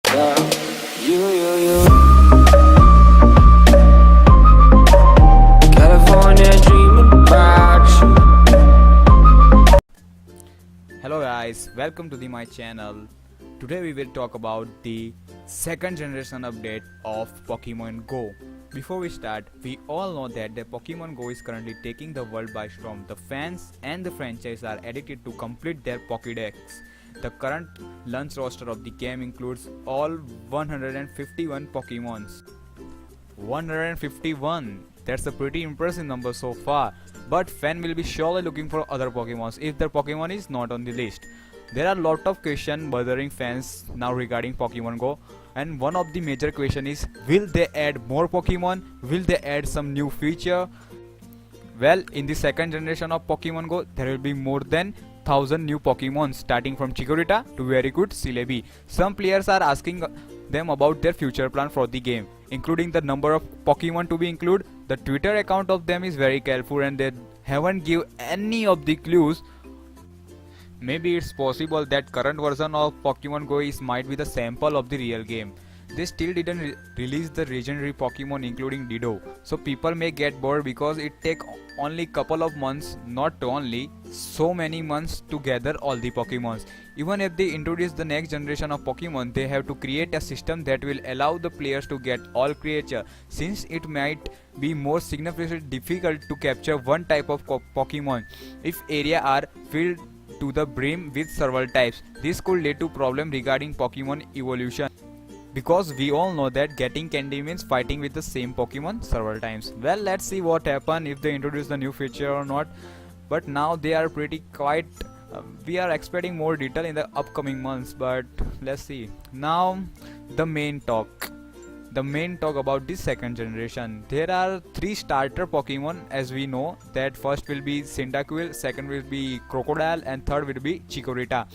Yeah, you. California dreaming about you. Hello guys, welcome to my channel. Today we will talk about the second generation update of Pokemon Go. Before we start, we all know that the Pokemon Go is currently taking the world by storm. The fans and the franchise are addicted to complete their Pokédex. The current launch roster of the game includes all 151 Pokemons. 151! That's a pretty impressive number so far. But fans will be surely looking for other Pokemons if their Pokemon is not on the list. There are a lot of questions bothering fans now regarding Pokemon Go, and one of the major question is, will they add more Pokemon? Will they add some new feature? Well, in the second generation of Pokemon Go, there will be more than 1000 new Pokemon starting from Chikorita to very good Celebi. Some players are asking them about their future plan for the game, including the number of Pokemon to be included. The Twitter account of them is very careful and they haven't give any of the clues. Maybe it's possible that current version of Pokemon Go might be the sample of the real game. They still didn't release the legendary Pokemon including Dido, so people may get bored because it take only couple of months, not only so many months to gather all the Pokemons. Even if they introduce the next generation of Pokemon, they have to create a system that will allow the players to get all creatures, since it might be more significantly difficult to capture one type of Pokemon if area are filled to the brim with several types. This could lead to problem regarding Pokemon evolution, because we all know that getting candy means fighting with the same Pokemon several times. Well, let's see what happens if they introduce the new feature or not. But now they are pretty quiet. We are expecting more detail in the upcoming months, but let's see. Now the main talk about this second generation. There are 3 starter Pokemon, as we know, that first will be Cyndaquil, second will be Crocodile, and third will be Chikorita.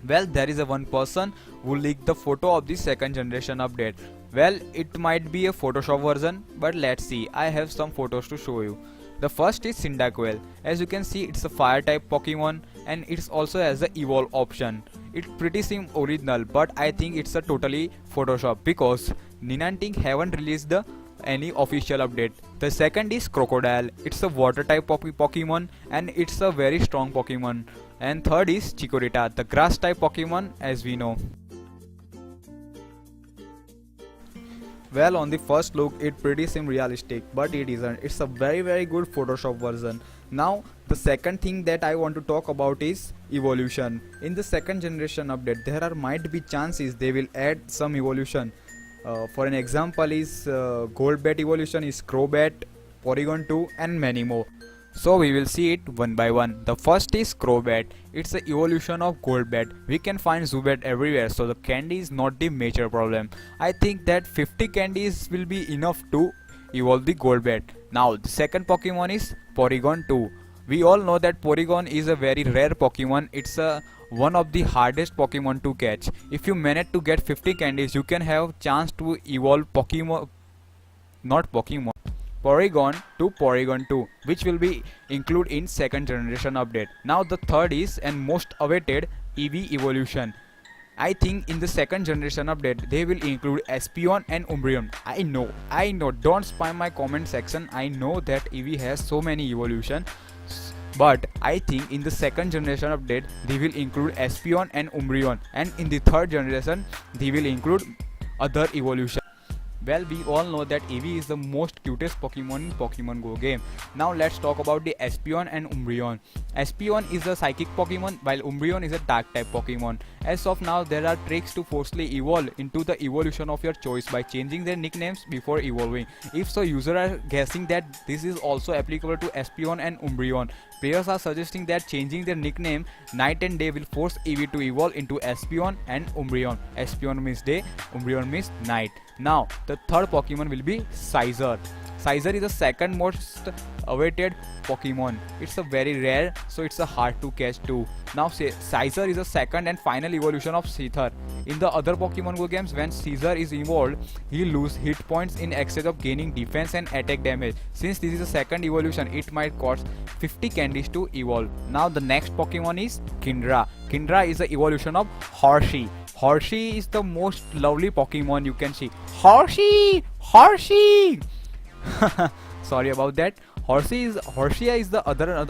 Well, there is one person who leaked the photo of the second generation update. Well, it might be a Photoshop version, but let's see. I have some photos to show you. The first is Cyndaquil. As you can see, it's a fire type Pokemon and it also has the evolve option. It pretty seems original, but I think it's a totally Photoshop because Niantic haven't released any official update. The second is Crocodile. It's a water type Pokemon and it's a very strong Pokemon. And third is Chikorita, the grass type Pokemon, as we know. Well, on the first look it pretty seems realistic, but it isn't. It's a very good Photoshop version. Now the second thing that I want to talk about is evolution. In the second generation update, there might be chances they will add some evolution. For an example is Golbat evolution is Crobat, Porygon 2 and many more. So we will see it one by one. The first is Crobat. It's the evolution of Golbat. We can find Zubat everywhere, so the candy is not the major problem. I think that 50 candies will be enough to evolve the Golbat. Now the second Pokemon is Porygon 2. We all know that Porygon is a very rare Pokemon. It's one of the hardest Pokemon to catch. If you manage to get 50 candies, you can have chance to evolve Porygon to Porygon 2, which will be included in second generation update. Now the third is and most awaited Eevee evolution. I think in the second generation update they will include Espeon and Umbreon. I know, don't spam my comment section. I know that Eevee has so many evolution, but I think in the second generation update they will include Espeon and Umbreon, and in the third generation they will include other evolution. Well, we all know that Eevee is the most cutest Pokemon in Pokemon Go game. Now let's talk about the Espeon and Umbreon. Espeon is a psychic Pokemon while Umbreon is a dark type Pokemon. As of now, there are tricks to forcefully evolve into the evolution of your choice by changing their nicknames before evolving. If so, users are guessing that this is also applicable to Espeon and Umbreon. Players are suggesting that changing their nickname night and day will force Eevee to evolve into Espeon and Umbreon. Espeon means day, Umbreon means night. Now the third Pokemon will be Scizor. Scizor is the second most awaited Pokemon. It's a very rare, so it's a hard to catch too. Now Scizor is the second and final evolution of Seether. In the other Pokemon Go games, when Scizor is evolved, he loses hit points in excess of gaining defense and attack damage. Since this is the second evolution, it might cost 50 candies to evolve. Now the next Pokemon is Kindra. Kindra is the evolution of Horsea. Hershey is the most lovely Pokemon you can see. Hershey. Sorry about that. Hershey is the other.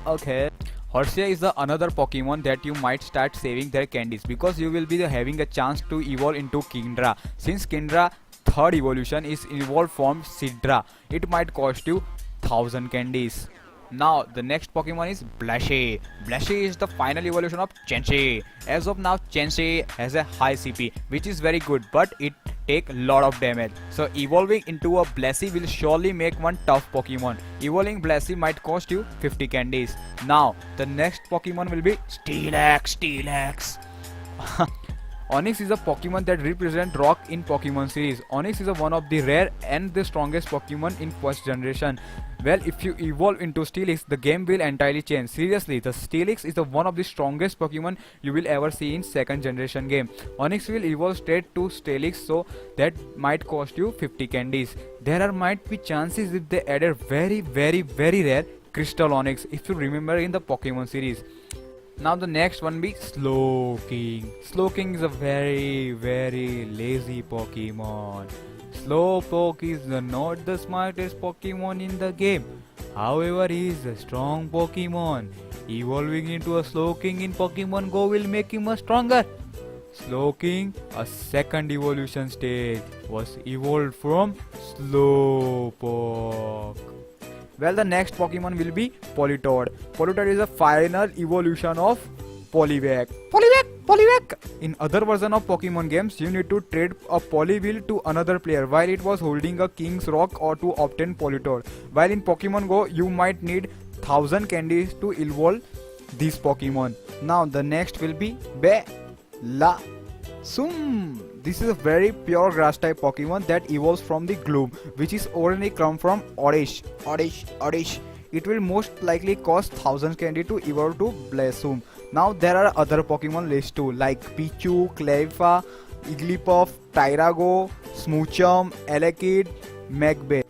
Okay. Hershey is the another Pokemon that you might start saving their candies because you will be having a chance to evolve into Kindra. Since Kindra third evolution is evolved from Sidra, it might cost you 1000 candies. Now the next Pokemon is Blashy. Blashy is the final evolution of Chansey. As of now, Chansey has a high CP, which is very good, but it take lot of damage. So evolving into a Blashy will surely make one tough Pokemon. Evolving Blashy might cost you 50 candies. Now the next Pokemon will be Steelix. Onix is a Pokemon that represents rock in Pokemon series. Onix is one of the rare and the strongest Pokemon in first generation. Well, if you evolve into Steelix, the game will entirely change. Seriously, the Steelix is one of the strongest Pokemon you will ever see in second generation game. Onix will evolve straight to Steelix, so that might cost you 50 candies. There might be chances if they added very rare Crystal Onix, if you remember in the Pokemon series. Now the next one be Slowking. Slowking is a very lazy Pokemon. Slowpoke is not the smartest Pokemon in the game. However, he is a strong Pokemon. Evolving into a Slowking in Pokemon Go will make him a stronger. Slowking, a second evolution stage, was evolved from Slowpoke. Well, the next Pokemon will be Politoed. Politoed is a final evolution of Poliwag. In other version of Pokemon games, you need to trade a Poliwhirl to another player while it was holding a King's Rock or to obtain Politoed. While in Pokemon Go, you might need 1000 candies to evolve this Pokemon. Now the next will be Belasum. This is a very pure grass type Pokemon that evolves from the Gloom, which is originally come from Oddish. It will most likely cost 1000 candy to evolve to Belasum. Now there are other Pokemon list too, like Pichu, Cleffa, Igglybuff, Tyrago, Smoochum, Elekid, Magby.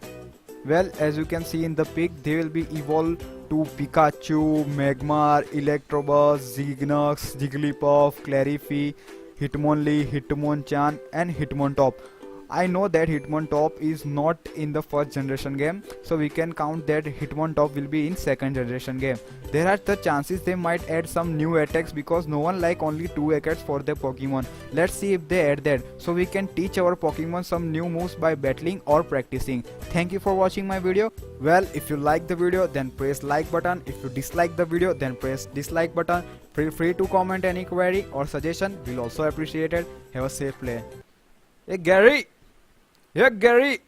Well, as you can see in the pic, they will be evolved to Pikachu, Magmar, Electabuzz, Zygnux, Jigglypuff, Clarify, Hitmonlee, Hitmonchan and Hitmontop. I know that Hitmontop is not in the first generation game, so we can count that Hitmontop will be in second generation game. There are the chances they might add some new attacks because no one like only 2 attacks for their Pokemon. Let's see if they add that, so we can teach our Pokemon some new moves by battling or practicing. Thank you for watching my video. Well, if you like the video, then press like button. If you dislike the video, then press dislike button. Feel free to comment any query or suggestion. We'll also appreciate it. Have a safe play. Hey Gary! Yeah, Gary,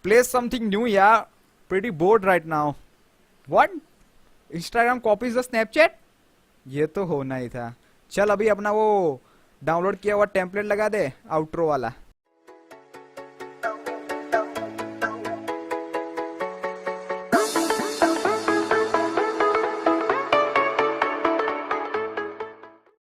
play something new, yeah. Pretty bored right now. What? Instagram copies the Snapchat? ये तो होना ही था. चल अभी अपना वो download किया हुआ टेम्पलेट लगा दे आउट्रो वाला.